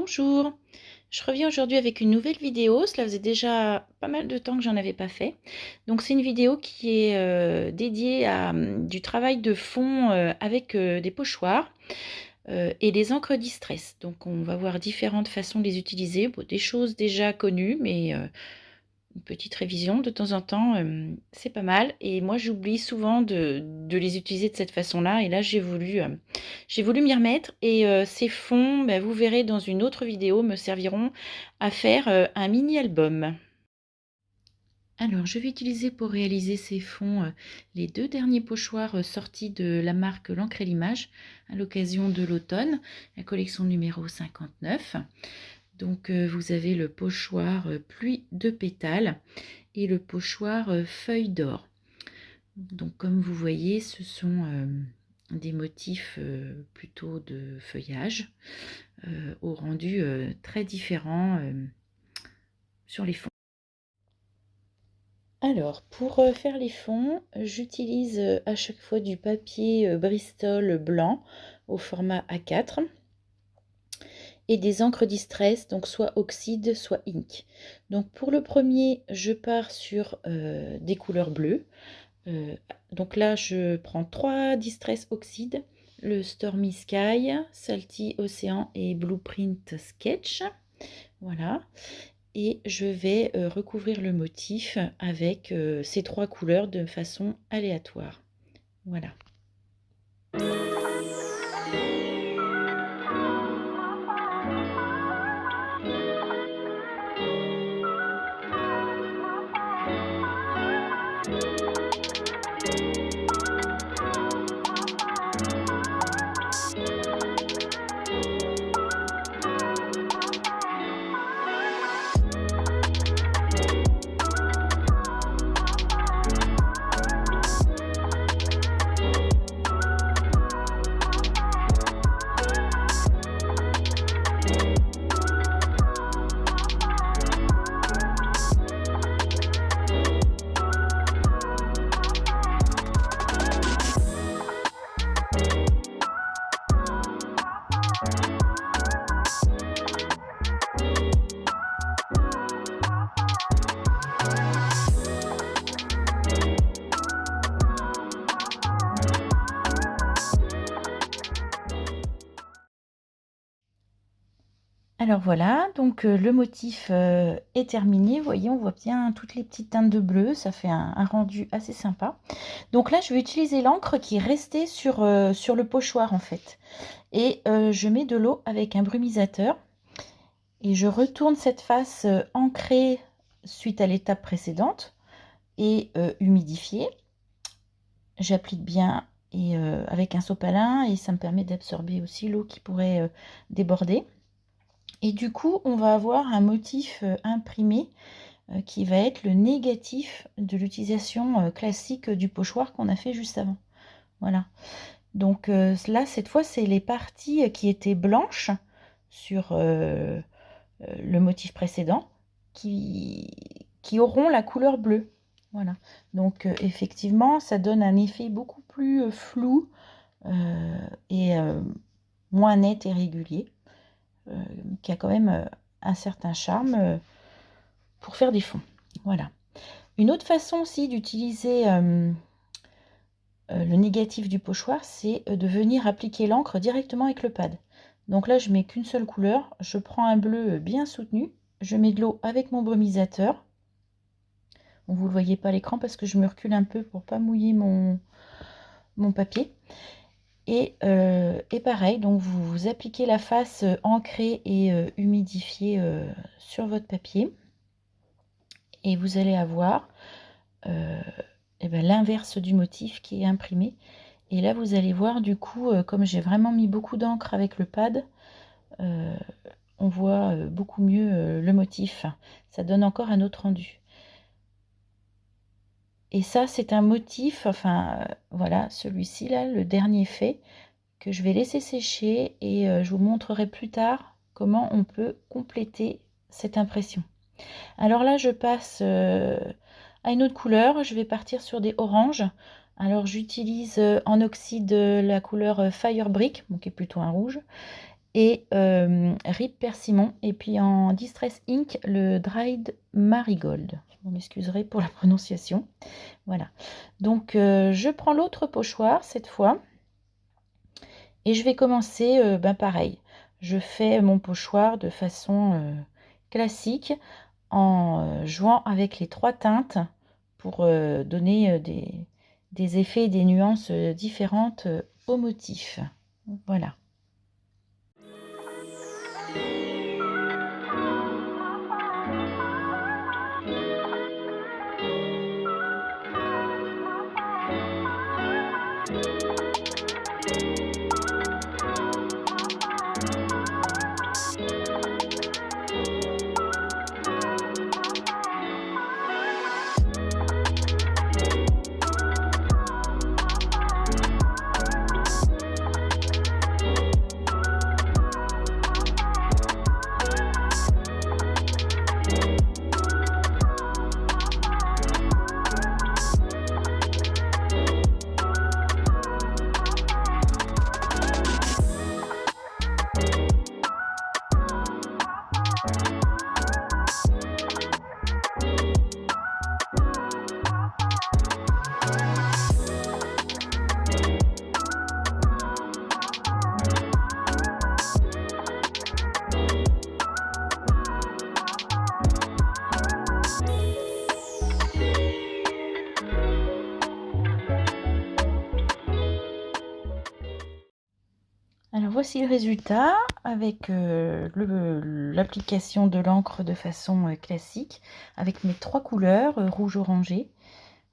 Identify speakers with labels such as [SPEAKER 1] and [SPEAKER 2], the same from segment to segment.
[SPEAKER 1] Bonjour, je reviens aujourd'hui avec une nouvelle vidéo. Cela faisait déjà pas mal de temps que j'en avais pas fait. Donc c'est une vidéo qui est dédiée à du travail de fond avec des pochoirs et des encres distress. Donc on va voir différentes façons de les utiliser. Bon, des choses déjà connues, mais une petite révision de temps en temps, c'est pas mal. Et moi, j'oublie souvent de les utiliser de cette façon-là. Et là, j'ai voulu m'y remettre. Et ces fonds, bah, vous verrez dans une autre vidéo, me serviront à faire un mini-album. Alors, je vais utiliser pour réaliser ces fonds les deux derniers pochoirs sortis de la marque L'Encre et l'Image à l'occasion de l'automne, la collection numéro 59. Donc vous avez le pochoir pluie de pétales et le pochoir feuille d'or. Donc comme vous voyez, ce sont des motifs plutôt de feuillage au rendu très différent sur les fonds. Alors pour faire les fonds, j'utilise à chaque fois du papier Bristol blanc au format A4. Et des encres distress, donc soit oxyde, soit ink. Donc pour le premier, je pars sur des couleurs bleues. Donc là, je prends 3 distress oxyde, le Stormy Sky, Salty Ocean et Blueprint Sketch. Voilà. Et je vais recouvrir le motif avec ces 3 couleurs de façon aléatoire. Voilà. Alors voilà, donc le motif est terminé. Vous voyez, on voit bien toutes les petites teintes de bleu. Ça fait un rendu assez sympa. Donc là, je vais utiliser l'encre qui est restée sur le pochoir en fait. Et je mets de l'eau avec un brumisateur. Et je retourne cette face ancrée suite à l'étape précédente et humidifiée. J'applique bien et avec un sopalin et ça me permet d'absorber aussi l'eau qui pourrait déborder. Et du coup, on va avoir un motif imprimé qui va être le négatif de l'utilisation classique du pochoir qu'on a fait juste avant. Voilà. Donc là, cette fois, c'est les parties qui étaient blanches sur le motif précédent qui auront la couleur bleue. Voilà. Donc effectivement, ça donne un effet beaucoup plus flou et moins net et régulier. Qui a quand même un certain charme pour faire des fonds. Voilà. Une autre façon aussi d'utiliser le négatif du pochoir, c'est de venir appliquer l'encre directement avec le pad. Donc là, je mets qu'une seule couleur. Je prends un bleu bien soutenu. Je mets de l'eau avec mon brumisateur. Bon, vous ne le voyez pas à l'écran parce que je me recule un peu pour ne pas mouiller mon papier. Et pareil, donc vous appliquez la face ancrée et humidifiée sur votre papier. Et vous allez avoir l'inverse du motif qui est imprimé. Et là, vous allez voir, du coup, comme j'ai vraiment mis beaucoup d'encre avec le pad, on voit beaucoup mieux le motif. Ça donne encore un autre rendu. Et ça, c'est un motif, enfin, voilà, celui-ci, là, le dernier fait, que je vais laisser sécher et je vous montrerai plus tard comment on peut compléter cette impression. Alors là, je passe à une autre couleur. Je vais partir sur des oranges. Alors j'utilise en oxyde la couleur Fire Brick, qui est plutôt un rouge. et Rip Persimmon, et puis en Distress Ink, le Dried Marigold. Vous m'excuserez pour la prononciation. Voilà. Donc, je prends l'autre pochoir cette fois. Et je vais commencer, pareil. Je fais mon pochoir de façon classique en jouant avec les 3 teintes pour donner des effets et des nuances différentes au motif. Voilà. Alors voici le résultat avec l'application de l'encre de façon classique, avec mes 3 couleurs, rouge orangé.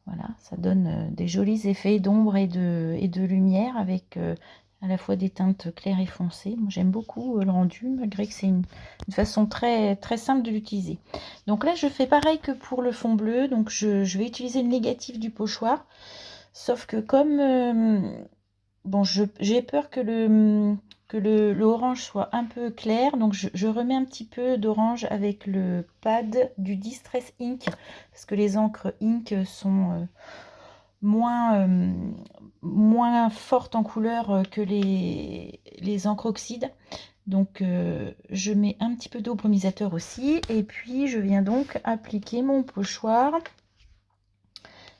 [SPEAKER 1] Voilà, ça donne des jolis effets d'ombre et de lumière avec à la fois des teintes claires et foncées. Moi j'aime beaucoup le rendu, malgré que c'est une façon très, très simple de l'utiliser. Donc là je fais pareil que pour le fond bleu, donc je vais utiliser le négatif du pochoir, sauf que comme bon, j'ai peur que le orange soit un peu clair, donc je remets un petit peu d'orange avec le pad du Distress Ink, parce que les encres Ink sont moins fortes en couleur que les encres oxyde. Donc je mets un petit peu d'eau brumisateur aussi, et puis je viens donc appliquer mon pochoir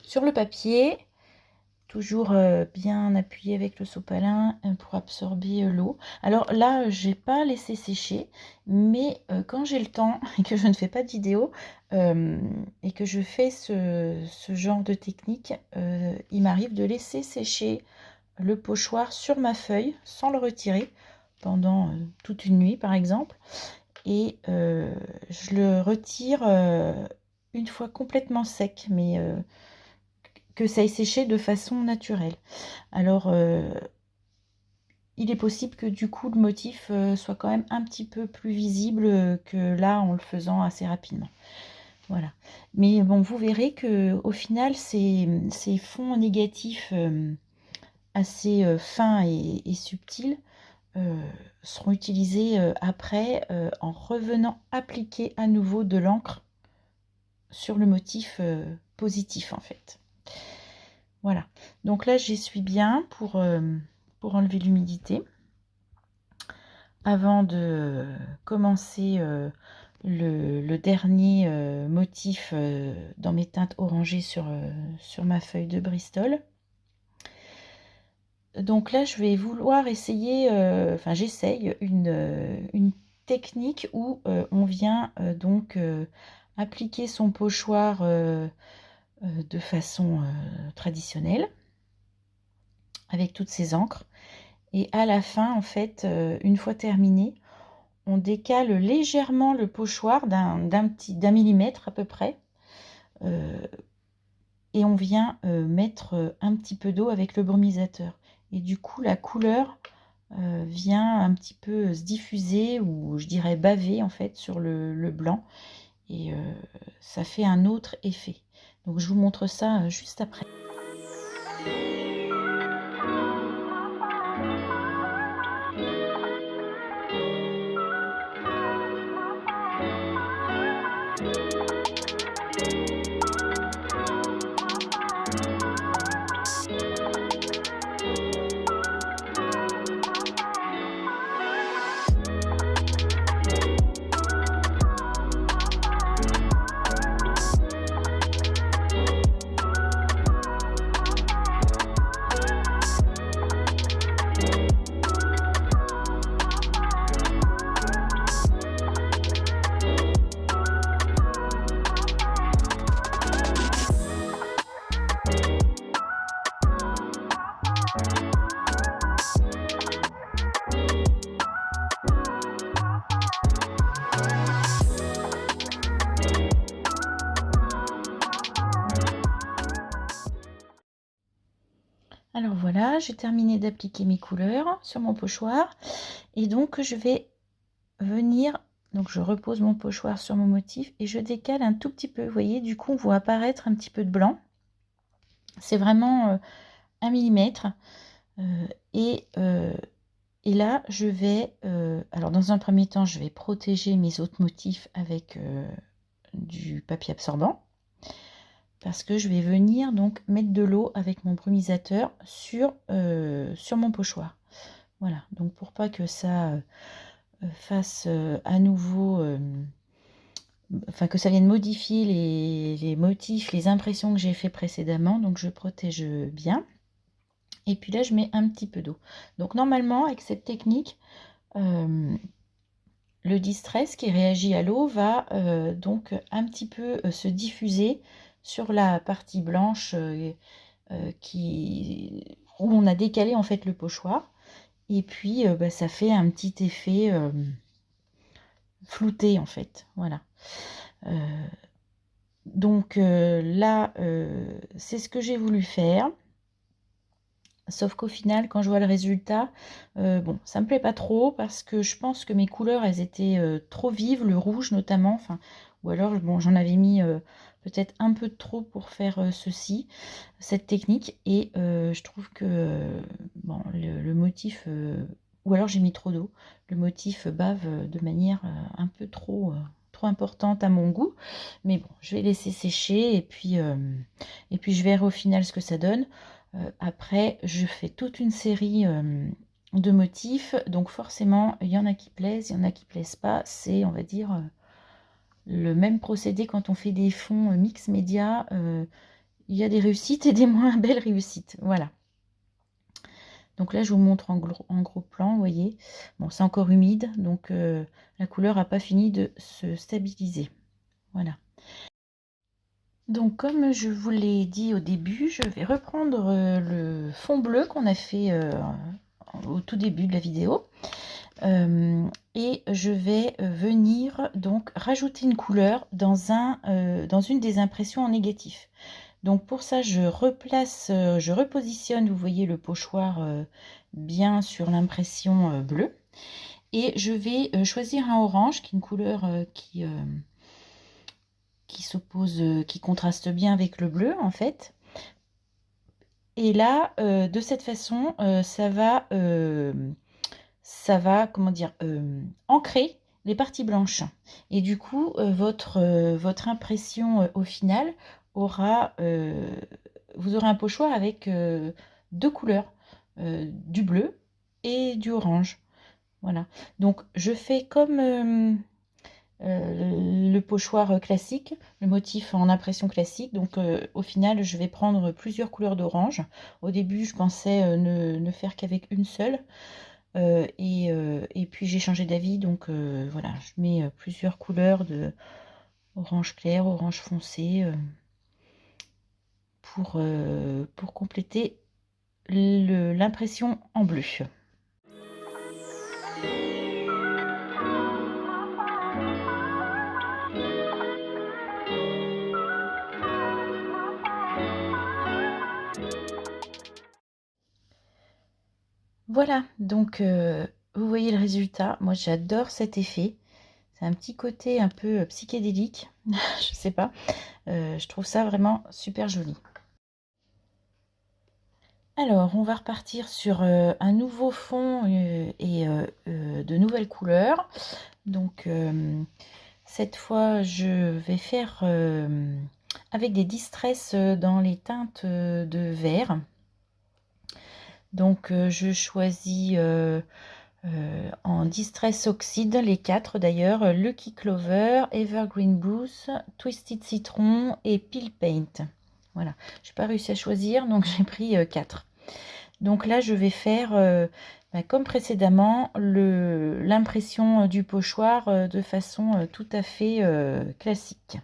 [SPEAKER 1] sur le papier. Toujours bien appuyé avec le sopalin pour absorber l'eau. Alors là, j'ai pas laissé sécher, mais quand j'ai le temps et que je ne fais pas de vidéo et que je fais ce genre de technique, il m'arrive de laisser sécher le pochoir sur ma feuille sans le retirer pendant toute une nuit par exemple. Et je le retire une fois complètement sec, mais que ça ait séché de façon naturelle. Alors, il est possible que du coup le motif soit quand même un petit peu plus visible que là en le faisant assez rapidement. Voilà. Mais bon, vous verrez que au final, ces fonds négatifs assez fins et subtils seront utilisés après en revenant appliquer à nouveau de l'encre sur le motif positif en fait. Voilà, donc là j'essuie bien pour enlever l'humidité avant de commencer le dernier motif dans mes teintes orangées sur ma feuille de Bristol. Donc là je vais vouloir essayer, enfin j'essaye une technique où on vient donc appliquer son pochoir de façon traditionnelle avec toutes ces encres, et à la fin en fait une fois terminé, on décale légèrement le pochoir d'un millimètre à peu près et on vient mettre un petit peu d'eau avec le brumisateur, et du coup la couleur vient un petit peu se diffuser, ou je dirais baver en fait sur le blanc, et ça fait un autre effet. Donc je vous montre ça juste après. Alors voilà, j'ai terminé d'appliquer mes couleurs sur mon pochoir et donc je vais venir, donc je repose mon pochoir sur mon motif et je décale un tout petit peu, vous voyez, du coup on voit apparaître un petit peu de blanc. C'est vraiment 1 millimètre. Et là je vais, alors dans un premier temps je vais protéger mes autres motifs avec du papier absorbant. Parce que je vais venir donc mettre de l'eau avec mon brumisateur sur mon pochoir. Voilà, donc pour pas que ça fasse à nouveau, enfin que ça vienne modifier les motifs, les impressions que j'ai fait précédemment, donc je protège bien. Et puis là, je mets un petit peu d'eau. Donc normalement, avec cette technique, le distress qui réagit à l'eau va donc un petit peu se diffuser sur la partie blanche où on a décalé en fait le pochoir. Et puis bah, ça fait un petit effet flouté en fait. Voilà. Donc là, c'est ce que j'ai voulu faire. Sauf qu'au final, quand je vois le résultat, bon, ça me plaît pas trop parce que je pense que mes couleurs, elles étaient trop vives, le rouge notamment, enfin, ou alors bon, j'en avais mis peut-être un peu trop pour faire cette technique, et je trouve que bon, le motif, ou alors j'ai mis trop d'eau, le motif bave de manière un peu trop importante à mon goût, mais bon, je vais laisser sécher et puis je verrai au final ce que ça donne. Après, je fais toute une série de motifs, donc forcément, il y en a qui plaisent, il y en a qui plaisent pas. C'est, on va dire, le même procédé quand on fait des fonds mix média. Il y a des réussites et des moins belles réussites. Voilà. Donc là, je vous montre en gros plan, vous voyez. Bon, c'est encore humide, donc la couleur n'a pas fini de se stabiliser. Voilà. Donc comme je vous l'ai dit au début, je vais reprendre le fond bleu qu'on a fait au tout début de la vidéo. Et je vais venir donc rajouter une couleur dans une des impressions en négatif. Donc pour ça, je repositionne, vous voyez le pochoir bien sur l'impression bleue. Et je vais choisir un orange, qui est une couleur qui s'oppose, qui contraste bien avec le bleu en fait. Et là, de cette façon, ça va, comment dire, ancrer les parties blanches. Et du coup, votre impression au final aura, vous aurez un pochoir avec deux couleurs, du bleu et du orange. Voilà. Donc, je fais comme le pochoir classique, le motif en impression classique. Donc au final, je vais prendre plusieurs couleurs d'orange. Au début, je pensais ne faire qu'avec une seule. Et puis j'ai changé d'avis, donc voilà, je mets plusieurs couleurs de orange clair, orange foncé, pour compléter l'impression en bleu. Voilà, donc vous voyez le résultat. Moi j'adore cet effet. C'est un petit côté un peu psychédélique, je sais pas. Je trouve ça vraiment super joli. Alors, on va repartir sur un nouveau fond et de nouvelles couleurs. Donc, cette fois, je vais faire avec des distress dans les teintes de vert. Donc, je choisis en distress oxyde, les 4 d'ailleurs, Lucky Clover, Evergreen Blues, Twisted Citron et Peel Paint. Voilà, j'ai pas réussi à choisir, donc j'ai pris 4. Donc là, je vais faire, comme précédemment, l'impression du pochoir de façon tout à fait classique.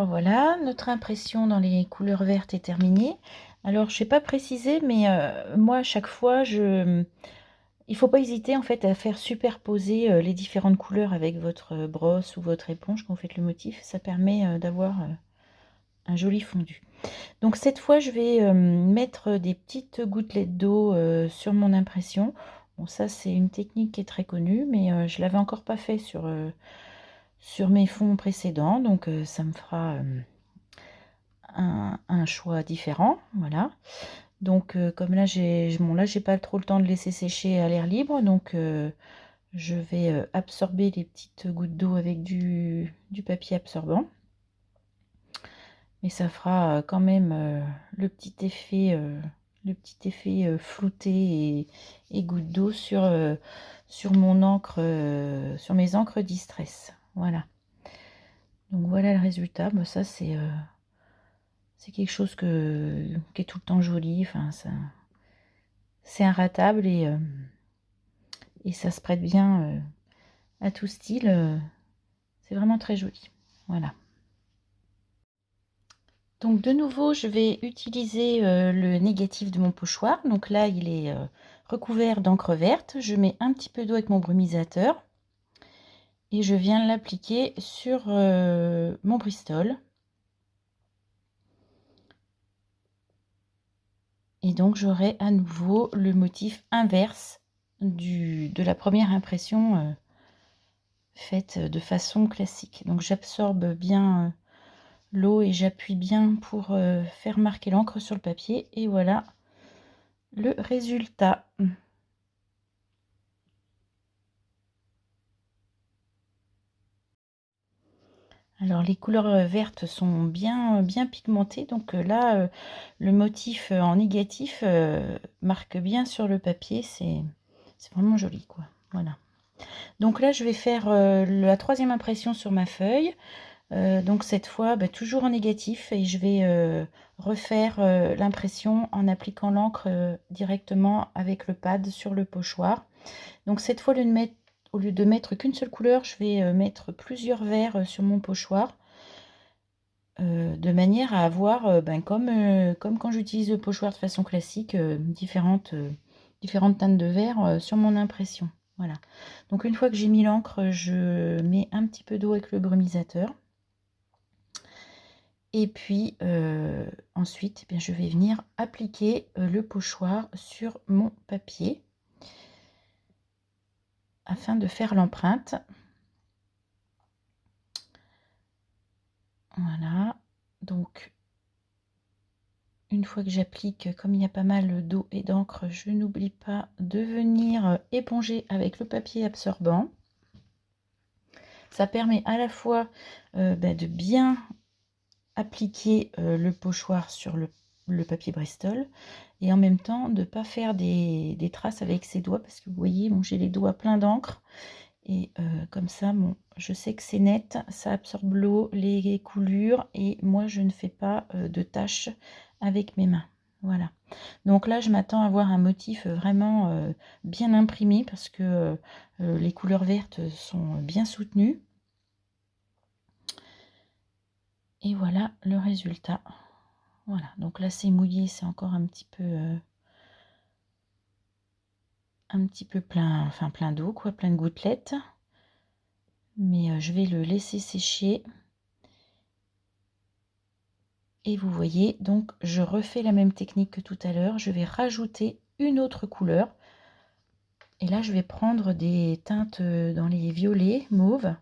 [SPEAKER 1] Alors voilà, notre impression dans les couleurs vertes est terminée. Alors je n'ai pas précisé, mais moi à chaque fois, il faut pas hésiter en fait à faire superposer les différentes couleurs avec votre brosse ou votre éponge quand vous faites le motif. Ça permet d'avoir un joli fondu. Donc cette fois, je vais mettre des petites gouttelettes d'eau sur mon impression. Bon, ça c'est une technique qui est très connue, mais je l'avais encore pas fait sur mes fonds précédents, donc ça me fera un choix différent. Voilà. Donc comme là j'ai pas trop le temps de laisser sécher à l'air libre, donc je vais absorber les petites gouttes d'eau avec du papier absorbant. Mais ça fera quand même le petit effet flouté et goutte d'eau sur mon encre, sur mes encres Distress. Voilà. Donc voilà le résultat. Bah, ça c'est quelque chose qui est tout le temps joli. Enfin, c'est inratable et ça se prête bien à tout style. C'est vraiment très joli. Voilà. Donc de nouveau, je vais utiliser le négatif de mon pochoir. Donc là, il est recouvert d'encre verte. Je mets un petit peu d'eau avec mon brumisateur et je viens l'appliquer sur mon Bristol. Et donc j'aurai à nouveau le motif inverse de la première impression faite de façon classique. Donc j'absorbe bien l'eau et j'appuie bien pour faire marquer l'encre sur le papier. Et voilà le résultat. Alors les couleurs vertes sont bien pigmentées, donc là le motif en négatif marque bien sur le papier, c'est vraiment joli quoi. Voilà. Donc là je vais faire la troisième impression sur ma feuille. Donc cette fois toujours en négatif et je vais refaire l'impression en appliquant l'encre directement avec le pad sur le pochoir. Donc cette fois au lieu de mettre qu'une seule couleur, je vais mettre plusieurs verts sur mon pochoir de manière à avoir comme quand j'utilise le pochoir de façon classique différentes teintes de vert sur mon impression. Voilà. Donc une fois que j'ai mis l'encre, je mets un petit peu d'eau avec le brumisateur. Et puis ensuite, je vais venir appliquer le pochoir sur mon papier afin de faire l'empreinte. Voilà. Donc, une fois que j'applique, comme il y a pas mal d'eau et d'encre, je n'oublie pas de venir éponger avec le papier absorbant. Ça permet à la fois de bien appliquer le pochoir sur le papier Bristol et en même temps de ne pas faire des traces avec ses doigts parce que vous voyez j'ai les doigts pleins d'encre et comme ça je sais que c'est net, ça absorbe l'eau, les coulures et moi je ne fais pas de taches avec mes mains. Voilà, donc là je m'attends à avoir un motif vraiment bien imprimé parce que les couleurs vertes sont bien soutenues. Et voilà le résultat. Voilà, donc là c'est mouillé, c'est encore un petit peu plein, enfin plein d'eau quoi, plein de gouttelettes. Mais je vais le laisser sécher. Et vous voyez, donc je refais la même technique que tout à l'heure. Je vais rajouter une autre couleur. Et là je vais prendre des teintes dans les violets, mauves,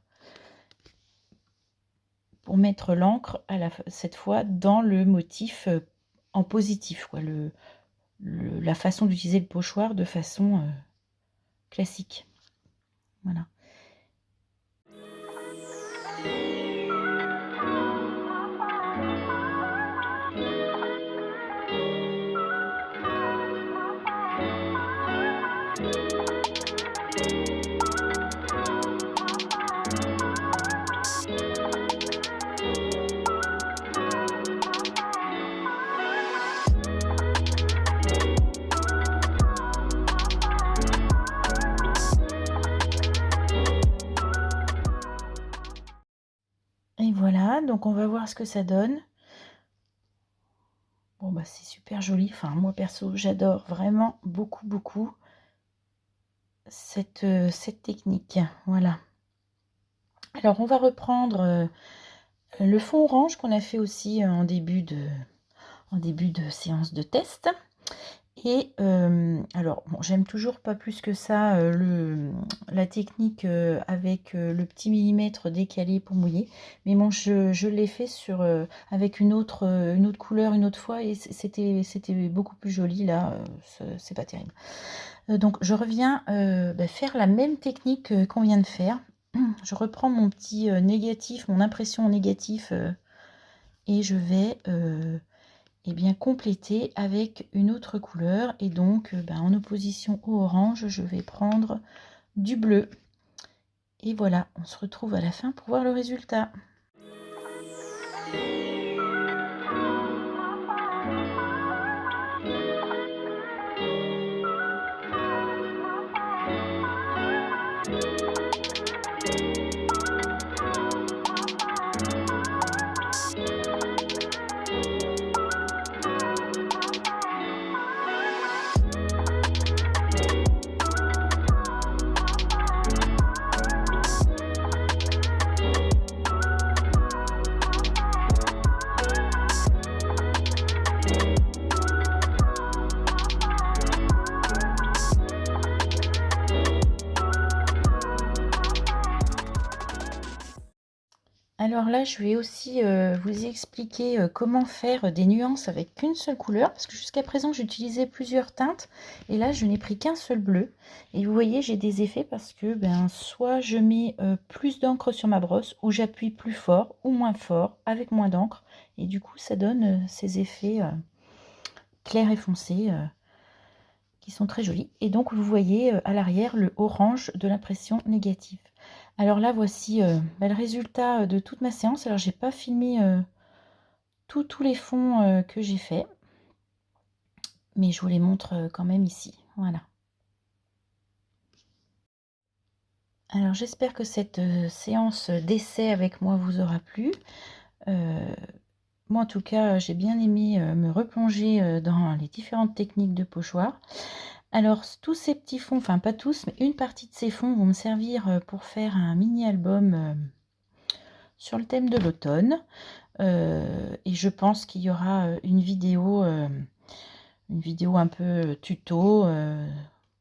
[SPEAKER 1] pour mettre l'encre cette fois dans le motif en positif quoi, la façon d'utiliser le pochoir de façon classique. Voilà. voir ce que ça donne. Bon, bah, c'est super joli. Enfin, moi, perso, j'adore vraiment beaucoup cette technique. Voilà. Alors, on va reprendre le fond orange qu'on a fait aussi en début de séance de test. Et alors, bon, j'aime toujours pas plus que ça la technique avec le petit millimètre décalé pour mouiller. Mais bon, je l'ai fait avec une autre couleur une autre fois et c'était beaucoup plus joli. Là, c'est pas terrible. Donc, je reviens faire la même technique qu'on vient de faire. Je reprends mon petit négatif, mon impression négatif et je vais bien compléter avec une autre couleur. Et donc, en opposition au orange, je vais prendre du bleu. Et voilà, on se retrouve à la fin pour voir le résultat. Alors là, je vais aussi vous expliquer comment faire des nuances avec qu'une seule couleur, parce que jusqu'à présent, j'utilisais plusieurs teintes, et là, je n'ai pris qu'un seul bleu. Et vous voyez, j'ai des effets parce que soit je mets plus d'encre sur ma brosse, ou j'appuie plus fort ou moins fort avec moins d'encre, et du coup, ça donne ces effets clairs et foncés qui sont très jolis. Et donc, vous voyez à l'arrière le orange de l'impression négative. Alors là, voici le résultat de toute ma séance. Alors, j'ai pas filmé tous les fonds que j'ai fait, mais je vous les montre quand même ici. Voilà. Alors, j'espère que cette séance d'essai avec moi vous aura plu. Moi, en tout cas, j'ai bien aimé me replonger dans les différentes techniques de pochoir. Alors, tous ces petits fonds, enfin pas tous, mais une partie de ces fonds vont me servir pour faire un mini-album sur le thème de l'automne. Et je pense qu'il y aura une vidéo un peu tuto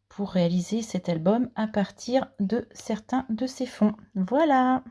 [SPEAKER 1] pour réaliser cet album à partir de certains de ces fonds. Voilà!